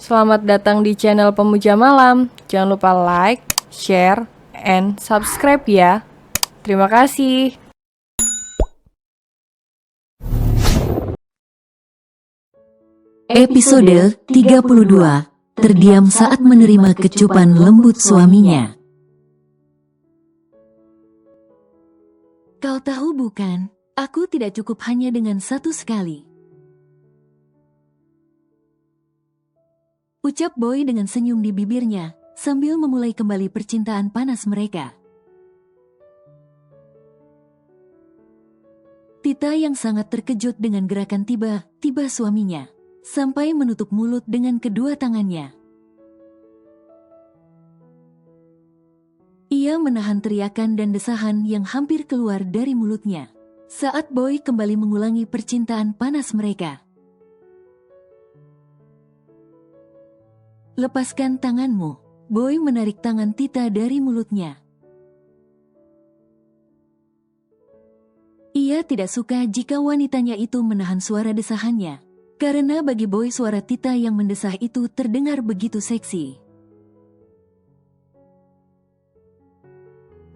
Selamat datang di channel Pemuja Malam. Jangan lupa like, share, and subscribe ya. Terima kasih. Episode 32. Terdiam saat menerima kecupan lembut suaminya. Kau tahu bukan, aku tidak cukup hanya dengan satu sekali. Ucap Boy dengan senyum di bibirnya, sambil memulai kembali percintaan panas mereka. Tita yang sangat terkejut dengan gerakan tiba-tiba suaminya, sampai menutup mulut dengan kedua tangannya. Ia menahan teriakan dan desahan yang hampir keluar dari mulutnya saat Boy kembali mengulangi percintaan panas mereka. Lepaskan tanganmu. Boy menarik tangan Tita dari mulutnya. Ia tidak suka jika wanitanya itu menahan suara desahannya, karena bagi Boy suara Tita yang mendesah itu terdengar begitu seksi.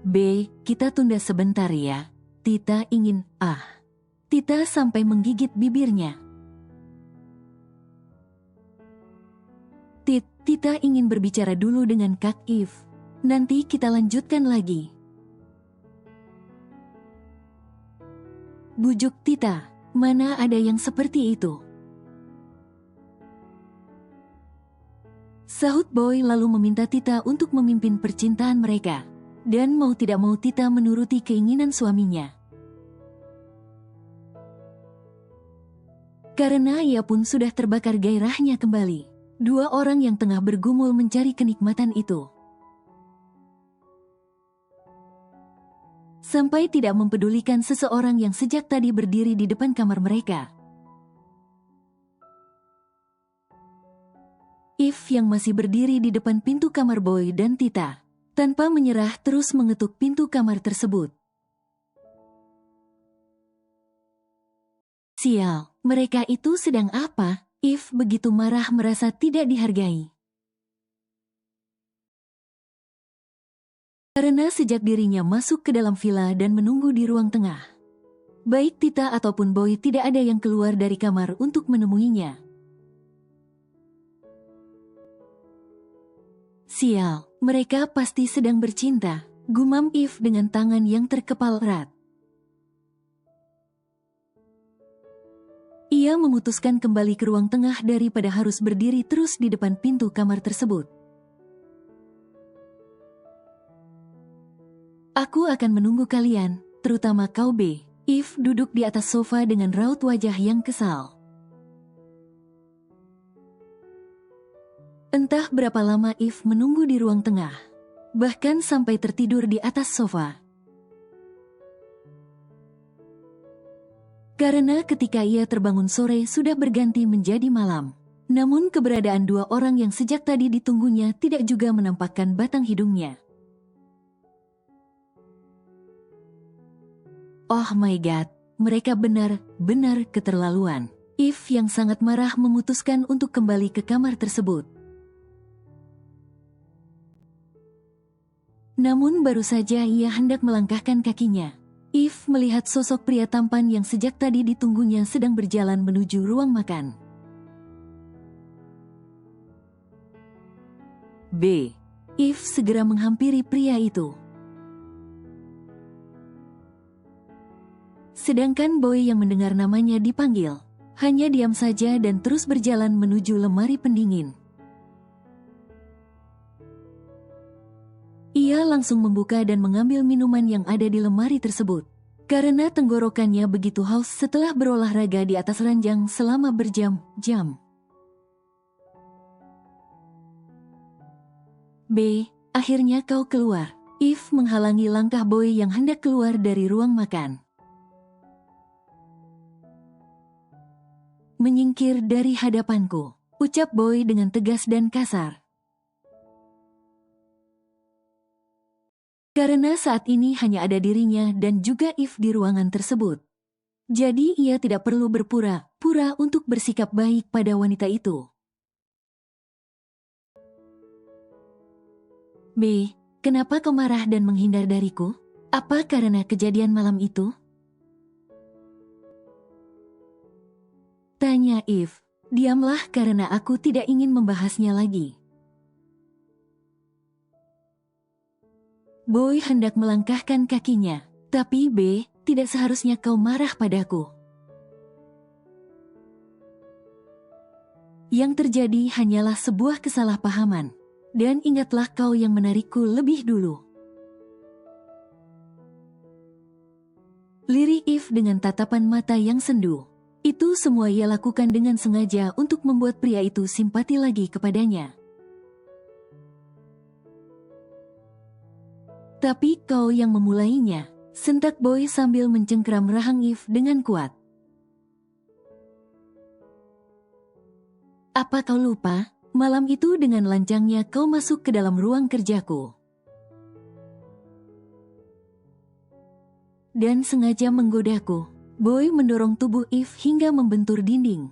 B, kita tunda sebentar ya. Tita ingin, Tita sampai menggigit bibirnya. Tita ingin berbicara dulu dengan Kak If. Nanti kita lanjutkan lagi. Bujuk Tita, mana ada yang seperti itu? Sahut Boy lalu meminta Tita untuk memimpin percintaan mereka. Dan mau tidak mau Tita menuruti keinginan suaminya. Karena ia pun sudah terbakar gairahnya kembali. Dua orang yang tengah bergumul mencari kenikmatan itu. Sampai tidak mempedulikan seseorang yang sejak tadi berdiri di depan kamar mereka. If yang masih berdiri di depan pintu kamar Boy dan Tita, tanpa menyerah terus mengetuk pintu kamar tersebut. Sial, mereka itu sedang apa? If begitu marah merasa tidak dihargai. Karena sejak dirinya masuk ke dalam villa dan menunggu di ruang tengah, baik Tita ataupun Boy tidak ada yang keluar dari kamar untuk menemuinya. Sial, mereka pasti sedang bercinta, gumam If dengan tangan yang terkepal erat. Ia memutuskan kembali ke ruang tengah daripada harus berdiri terus di depan pintu kamar tersebut. Aku akan menunggu kalian, terutama kau B. If duduk di atas sofa dengan raut wajah yang kesal. Entah berapa lama If menunggu di ruang tengah, bahkan sampai tertidur di atas sofa. Karena ketika ia terbangun sore sudah berganti menjadi malam. Namun keberadaan dua orang yang sejak tadi ditunggunya tidak juga menampakkan batang hidungnya. Oh my god, mereka benar-benar keterlaluan. If yang sangat marah memutuskan untuk kembali ke kamar tersebut. Namun baru saja ia hendak melangkahkan kakinya, If melihat sosok pria tampan yang sejak tadi ditunggunya sedang berjalan menuju ruang makan. B. If segera menghampiri pria itu. Sedangkan Boy yang mendengar namanya dipanggil, hanya diam saja dan terus berjalan menuju lemari pendingin. Ia langsung membuka dan mengambil minuman yang ada di lemari tersebut. Karena tenggorokannya begitu haus setelah berolahraga di atas ranjang selama berjam-jam. B. Akhirnya kau keluar. If menghalangi langkah Boy yang hendak keluar dari ruang makan. Menyingkir dari hadapanku, ucap Boy dengan tegas dan kasar. Karena saat ini hanya ada dirinya dan juga If di ruangan tersebut. Jadi ia tidak perlu berpura-pura untuk bersikap baik pada wanita itu. B. Kenapa kau marah dan menghindar dariku? Apa karena kejadian malam itu? Tanya Eve. Diamlah karena aku tidak ingin membahasnya lagi. Boy hendak melangkahkan kakinya. Tapi B, tidak seharusnya kau marah padaku. Yang terjadi hanyalah sebuah kesalahpahaman. Dan ingatlah kau yang menarikku lebih dulu. Lirik Eve dengan tatapan mata yang sendu. Itu semua ia lakukan dengan sengaja untuk membuat pria itu simpati lagi kepadanya. Tapi kau yang memulainya, sentak Boy sambil mencengkeram rahang Eve dengan kuat. Apa kau lupa? Malam itu dengan lancangnya kau masuk ke dalam ruang kerjaku. Dan sengaja menggodaku. Boy mendorong tubuh Eve hingga membentur dinding.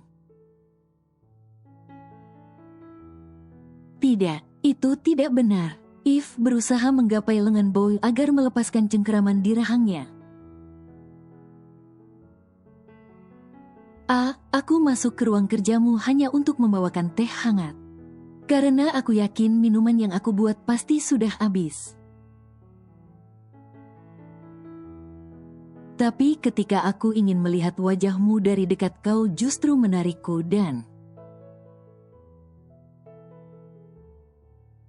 Tidak, itu tidak benar. Eve berusaha menggapai lengan Boy agar melepaskan cengkeraman di rahangnya. Aku masuk ke ruang kerjamu hanya untuk membawakan teh hangat. Karena aku yakin minuman yang aku buat pasti sudah habis. Tapi ketika aku ingin melihat wajahmu dari dekat, kau justru menarikku dan...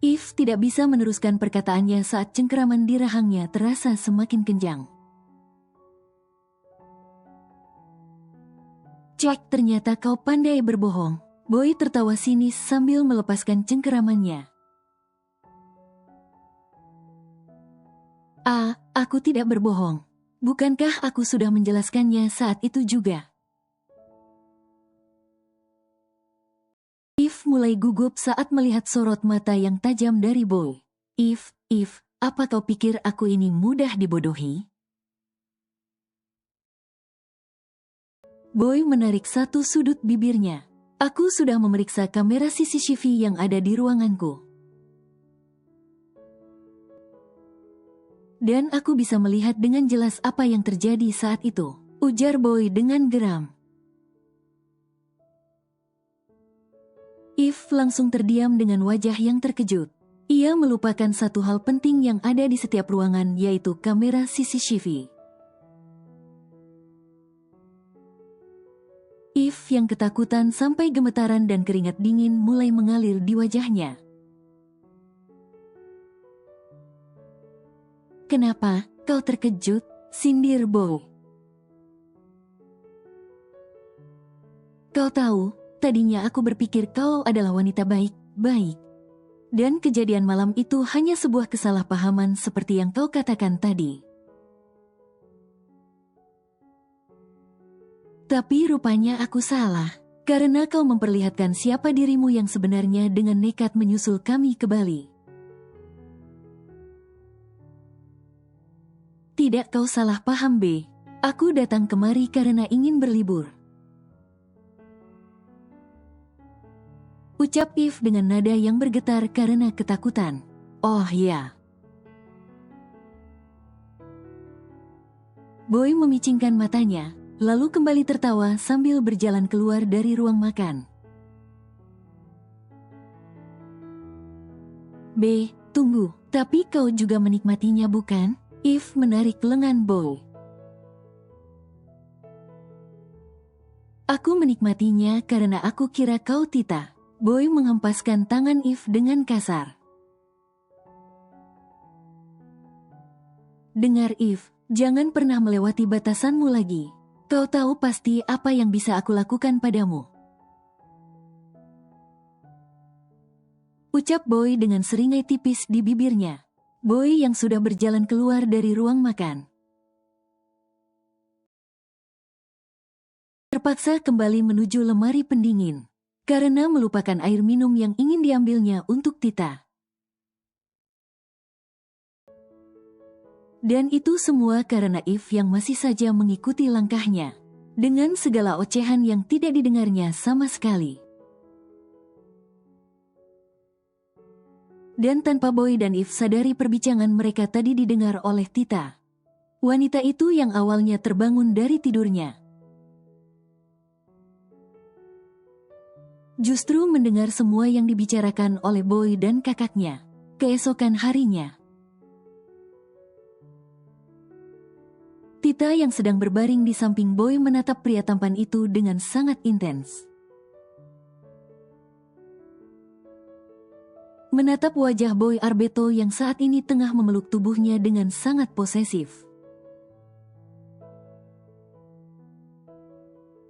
Eve tidak bisa meneruskan perkataannya saat cengkeraman di rahangnya terasa semakin kencang. Cek, ternyata kau pandai berbohong. Boy tertawa sinis sambil melepaskan cengkeramannya. Aku tidak berbohong. Bukankah aku sudah menjelaskannya saat itu juga? Eve mulai gugup saat melihat sorot mata yang tajam dari Boy. Eve, apa kau pikir aku ini mudah dibodohi? Boy menarik satu sudut bibirnya. Aku sudah memeriksa kamera CCTV yang ada di ruanganku. Dan aku bisa melihat dengan jelas apa yang terjadi saat itu, ujar Boy dengan geram. Eve langsung terdiam dengan wajah yang terkejut. Ia melupakan satu hal penting yang ada di setiap ruangan, yaitu kamera CCTV. Eve yang ketakutan sampai gemetaran dan keringat dingin mulai mengalir di wajahnya. Kenapa kau terkejut? Sindir Boy. Kau tahu, tadinya aku berpikir kau adalah wanita baik. Dan kejadian malam itu hanya sebuah kesalahpahaman seperti yang kau katakan tadi. Tapi rupanya aku salah, karena kau memperlihatkan siapa dirimu yang sebenarnya dengan nekat menyusul kami ke Bali. Tidak, kau salah paham B. Aku datang kemari karena ingin berlibur. Ucap Eve dengan nada yang bergetar karena ketakutan. Oh ya. Boy memicingkan matanya, lalu kembali tertawa sambil berjalan keluar dari ruang makan. B, tunggu, tapi kau juga menikmatinya bukan? Eve menarik lengan Boy. Aku menikmatinya karena aku kira kau Tita. Boy menghempaskan tangan Eve dengan kasar. Dengar Eve, jangan pernah melewati batasanmu lagi. Kau tahu pasti apa yang bisa aku lakukan padamu. Ucap Boy dengan seringai tipis di bibirnya. Boy yang sudah berjalan keluar dari ruang makan terpaksa kembali menuju lemari pendingin karena melupakan air minum yang ingin diambilnya untuk Tita. Dan itu semua karena Eve yang masih saja mengikuti langkahnya dengan segala ocehan yang tidak didengarnya sama sekali. Dan tanpa Boy dan Eve sadari perbincangan mereka tadi didengar oleh Tita. Wanita itu yang awalnya terbangun dari tidurnya. Justru mendengar semua yang dibicarakan oleh Boy dan kakaknya. Keesokan harinya, Tita yang sedang berbaring di samping Boy menatap pria tampan itu dengan sangat intens. Menatap wajah Boy Arbeto yang saat ini tengah memeluk tubuhnya dengan sangat posesif.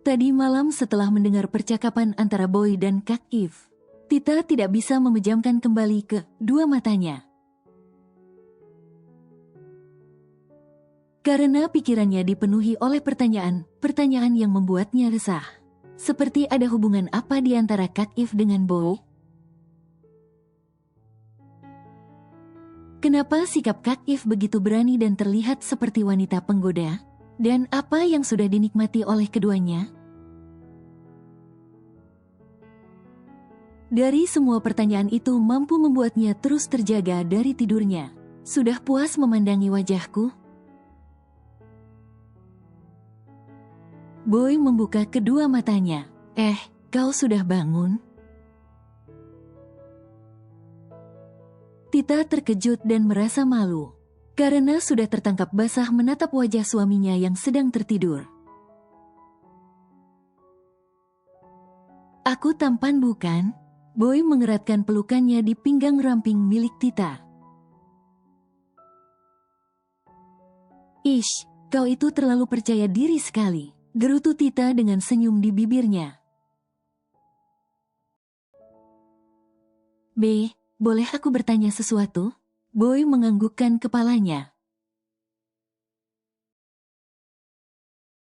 Tadi malam setelah mendengar percakapan antara Boy dan Kak Eve, Tita tidak bisa memejamkan kembali ke dua matanya. Karena pikirannya dipenuhi oleh pertanyaan yang membuatnya resah. Seperti ada hubungan apa di antara Kak Eve dengan Boy? Kenapa sikap Kak Eve begitu berani dan terlihat seperti wanita penggoda? Dan apa yang sudah dinikmati oleh keduanya? Dari semua pertanyaan itu mampu membuatnya terus terjaga dari tidurnya. Sudah puas memandangi wajahku? Boy membuka kedua matanya. Kau sudah bangun? Tita terkejut dan merasa malu. Karena sudah tertangkap basah menatap wajah suaminya yang sedang tertidur. Aku tampan bukan? Boy mengeratkan pelukannya di pinggang ramping milik Tita. Ish, kau itu terlalu percaya diri sekali, gerutu Tita dengan senyum di bibirnya. B, boleh aku bertanya sesuatu? Boy menganggukkan kepalanya.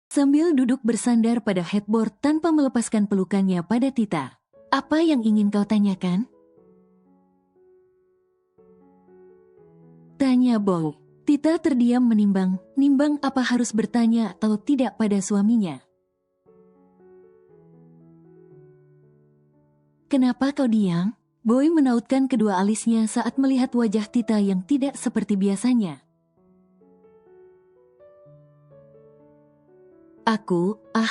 Sambil duduk bersandar pada headboard tanpa melepaskan pelukannya pada Tita. Apa yang ingin kau tanyakan? Tanya Boy. Tita terdiam menimbang apa harus bertanya atau tidak pada suaminya. Kenapa kau diam? Boy menautkan kedua alisnya saat melihat wajah Tita yang tidak seperti biasanya.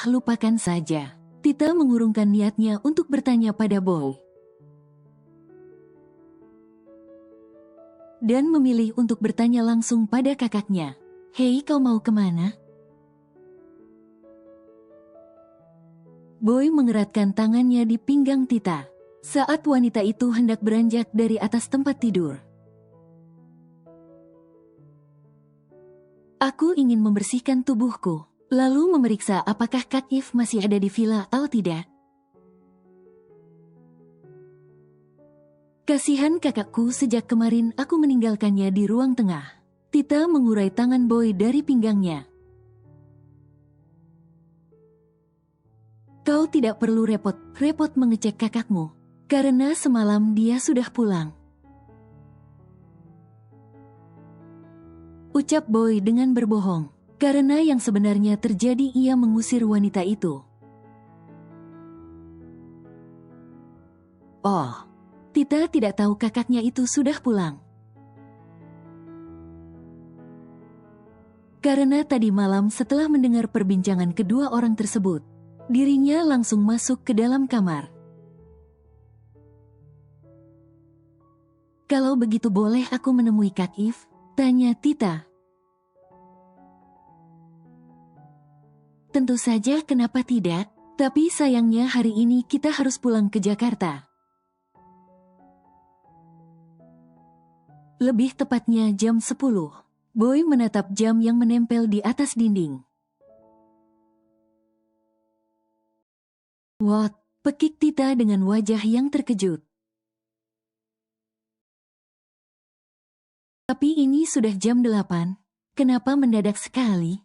Lupakan saja. Tita mengurungkan niatnya untuk bertanya pada Boy. Dan memilih untuk bertanya langsung pada kakaknya. Hei, kau mau kemana? Boy mengeratkan tangannya di pinggang Tita saat wanita itu hendak beranjak dari atas tempat tidur. Aku ingin membersihkan tubuhku, lalu memeriksa apakah Kak Eve masih ada di villa atau tidak. Kasihan kakakku, sejak kemarin aku meninggalkannya di ruang tengah. Tita mengurai tangan Boy dari pinggangnya. Kau tidak perlu repot-repot mengecek kakakmu, karena semalam dia sudah pulang. Ucap Boy dengan berbohong, karena yang sebenarnya terjadi ia mengusir wanita itu. Oh, Tita tidak tahu kakaknya itu sudah pulang. Karena tadi malam setelah mendengar perbincangan kedua orang tersebut, dirinya langsung masuk ke dalam kamar. Kalau begitu boleh aku menemui Kak Eve? Tanya Tita. Tentu saja, kenapa tidak? Tapi sayangnya hari ini kita harus pulang ke Jakarta. Lebih tepatnya jam 10. Boy menatap jam yang menempel di atas dinding. What? Pekik Tita dengan wajah yang terkejut. Tapi ini sudah jam 8. Kenapa mendadak sekali?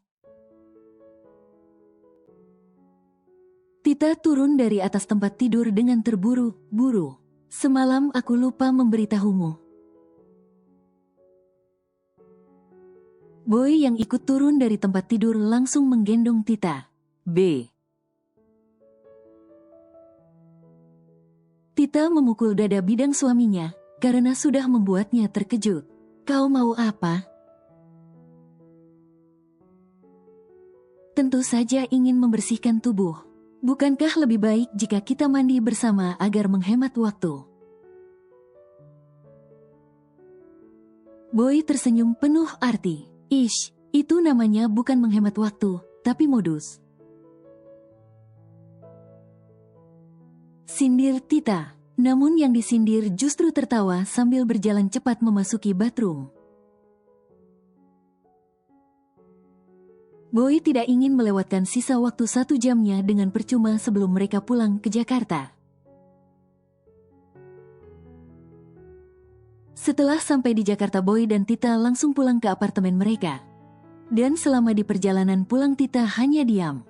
Tita turun dari atas tempat tidur dengan terburu-buru. Semalam aku lupa memberitahumu. Boy yang ikut turun dari tempat tidur langsung menggendong Tita. B. Tita memukul dada bidang suaminya, karena sudah membuatnya terkejut. Kau mau apa? Tentu saja ingin membersihkan tubuh. Bukankah lebih baik jika kita mandi bersama agar menghemat waktu? Boy tersenyum penuh arti. Ish, itu namanya bukan menghemat waktu, tapi modus. Sindir Tita. Namun yang disindir justru tertawa sambil berjalan cepat memasuki bathroom. Boy tidak ingin melewatkan sisa waktu 1 jamnya dengan percuma sebelum mereka pulang ke Jakarta. Setelah sampai di Jakarta, Boy dan Tita langsung pulang ke apartemen mereka. Dan selama di perjalanan pulang, Tita hanya diam.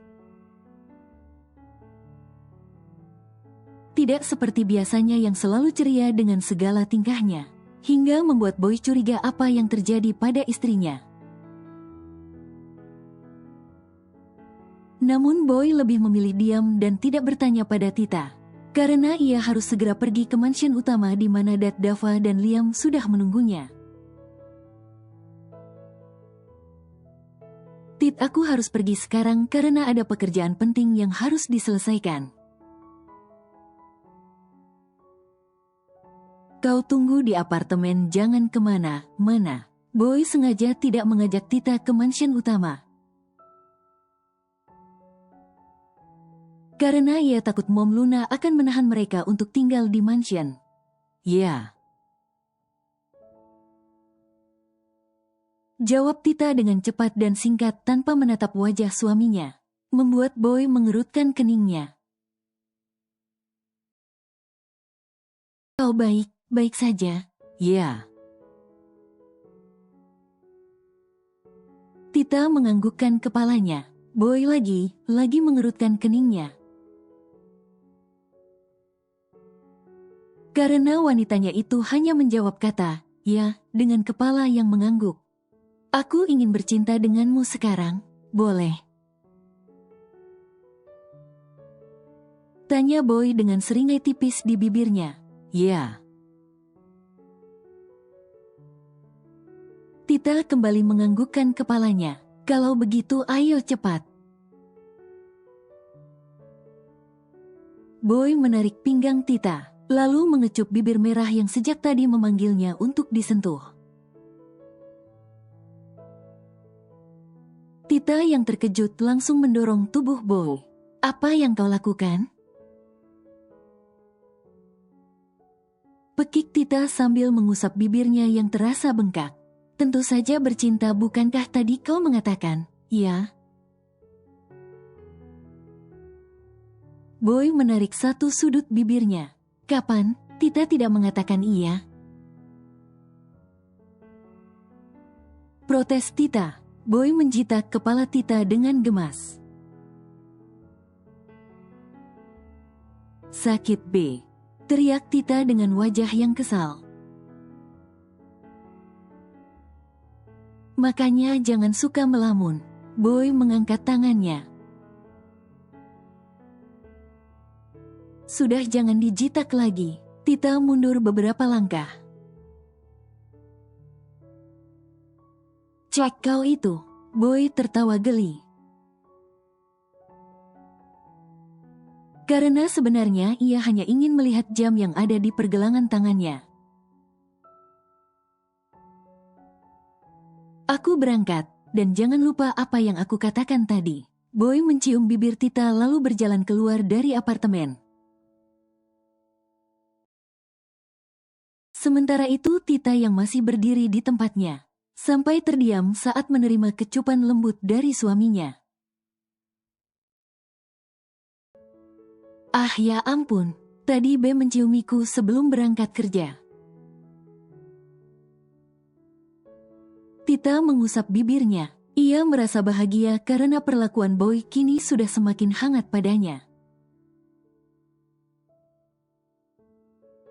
Tidak seperti biasanya yang selalu ceria dengan segala tingkahnya, hingga membuat Boy curiga apa yang terjadi pada istrinya. Namun Boy lebih memilih diam dan tidak bertanya pada Tita, karena ia harus segera pergi ke mansion utama di mana Dad, Dava dan Liam sudah menunggunya. Tit, aku harus pergi sekarang karena ada pekerjaan penting yang harus diselesaikan. Kau tunggu di apartemen, jangan kemana-mana. Boy sengaja tidak mengajak Tita ke mansion utama. Karena ia takut Mom Luna akan menahan mereka untuk tinggal di mansion. Ya. Jawab Tita dengan cepat dan singkat tanpa menatap wajah suaminya, membuat Boy mengerutkan keningnya. Kau baik saja? Ya. Tita menganggukkan kepalanya. Boy lagi mengerutkan keningnya. Karena wanitanya itu hanya menjawab kata, ya, dengan kepala yang mengangguk. Aku ingin bercinta denganmu sekarang, boleh? Tanya Boy dengan seringai tipis di bibirnya. Ya. Tita kembali menganggukkan kepalanya. Kalau begitu ayo cepat. Boy menarik pinggang Tita, lalu mengecup bibir merah yang sejak tadi memanggilnya untuk disentuh. Tita yang terkejut langsung mendorong tubuh Boy. Apa yang kau lakukan? Pekik Tita sambil mengusap bibirnya yang terasa bengkak. Tentu saja bercinta, bukankah tadi kau mengatakan, ya? Boy menarik satu sudut bibirnya. Kapan Tita tidak mengatakan iya? Protes Tita. Boy menjitak kepala Tita dengan gemas. Sakit B. Teriak Tita dengan wajah yang kesal. Makanya jangan suka melamun. Boy mengangkat tangannya. Sudah, jangan dijitak lagi. Tita mundur beberapa langkah. Cek kau itu. Boy tertawa geli. Karena sebenarnya ia hanya ingin melihat jam yang ada di pergelangan tangannya. Aku berangkat, dan jangan lupa apa yang aku katakan tadi. Boy mencium bibir Tita lalu berjalan keluar dari apartemen. Sementara itu Tita yang masih berdiri di tempatnya, sampai terdiam saat menerima kecupan lembut dari suaminya. Ah ya ampun, tadi B menciumiku sebelum berangkat kerja. Tita mengusap bibirnya. Ia merasa bahagia karena perlakuan Boy kini sudah semakin hangat padanya.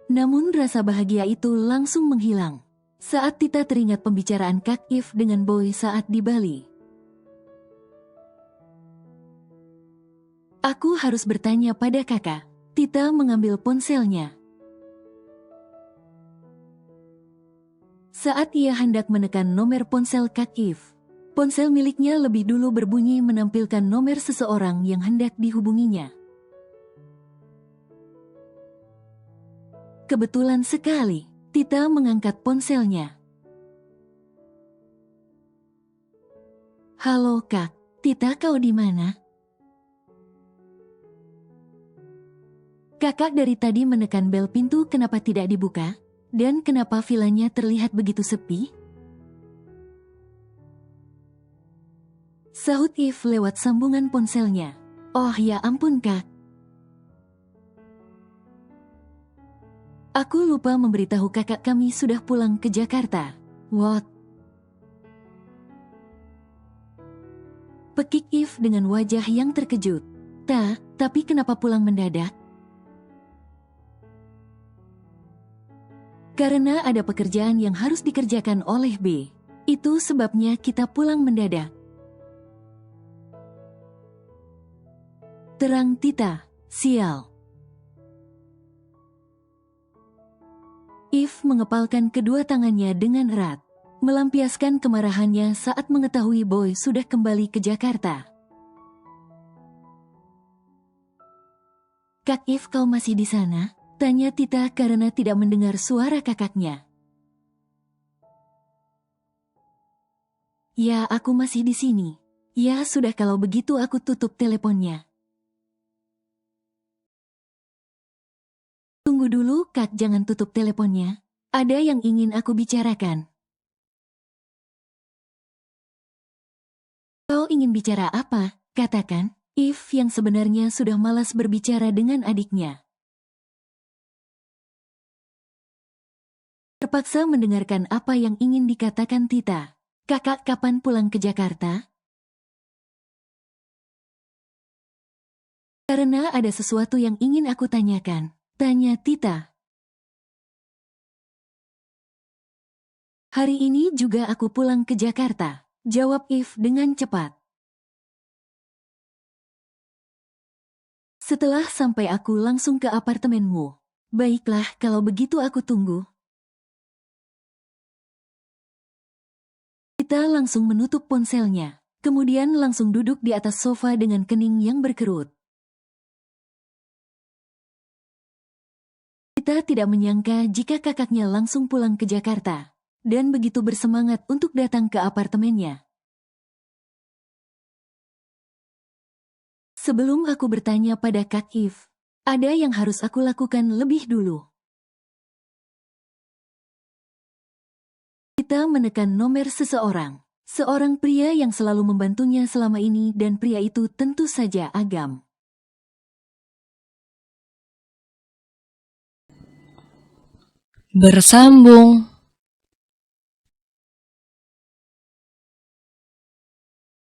Namun rasa bahagia itu langsung menghilang saat Tita teringat pembicaraan Kak If dengan Boy saat di Bali. Aku harus bertanya pada kakak. Tita mengambil ponselnya. Saat ia hendak menekan nomor ponsel Kak If, ponsel miliknya lebih dulu berbunyi menampilkan nomor seseorang yang hendak dihubunginya. Kebetulan sekali, Tita mengangkat ponselnya. Halo Kak, Tita kau di mana? Kakak dari tadi menekan bel pintu kenapa tidak dibuka? Dan kenapa vilanya terlihat begitu sepi? Sahut If lewat sambungan ponselnya. Oh ya ampun Kak. Aku lupa memberitahu kakak kami sudah pulang ke Jakarta. What? Pekik If dengan wajah yang terkejut. Tapi kenapa pulang mendadak? Karena ada pekerjaan yang harus dikerjakan oleh B. Itu sebabnya kita pulang mendadak. Terang Tita, sial. If mengepalkan kedua tangannya dengan erat, melampiaskan kemarahannya saat mengetahui Boy sudah kembali ke Jakarta. Kak If kau masih di sana? Tanya Tita karena tidak mendengar suara kakaknya. Ya, aku masih di sini. Ya, sudah kalau begitu aku tutup teleponnya. Tunggu dulu, Kak, jangan tutup teleponnya. Ada yang ingin aku bicarakan. Kau ingin bicara apa? Katakan. If yang sebenarnya sudah malas berbicara dengan adiknya. Terpaksa mendengarkan apa yang ingin dikatakan Tita. Kakak kapan pulang ke Jakarta? Karena ada sesuatu yang ingin aku tanyakan. Tanya Tita. Hari ini juga aku pulang ke Jakarta. Jawab If dengan cepat. Setelah sampai aku langsung ke apartemenmu. Baiklah kalau begitu aku tunggu. Tita langsung menutup ponselnya, kemudian langsung duduk di atas sofa dengan kening yang berkerut. Tita tidak menyangka jika kakaknya langsung pulang ke Jakarta, dan begitu bersemangat untuk datang ke apartemennya. Sebelum aku bertanya pada Kak If, ada yang harus aku lakukan lebih dulu. Kita menekan nomor seseorang. Seorang pria yang selalu membantunya selama ini dan pria itu tentu saja Agam. Bersambung.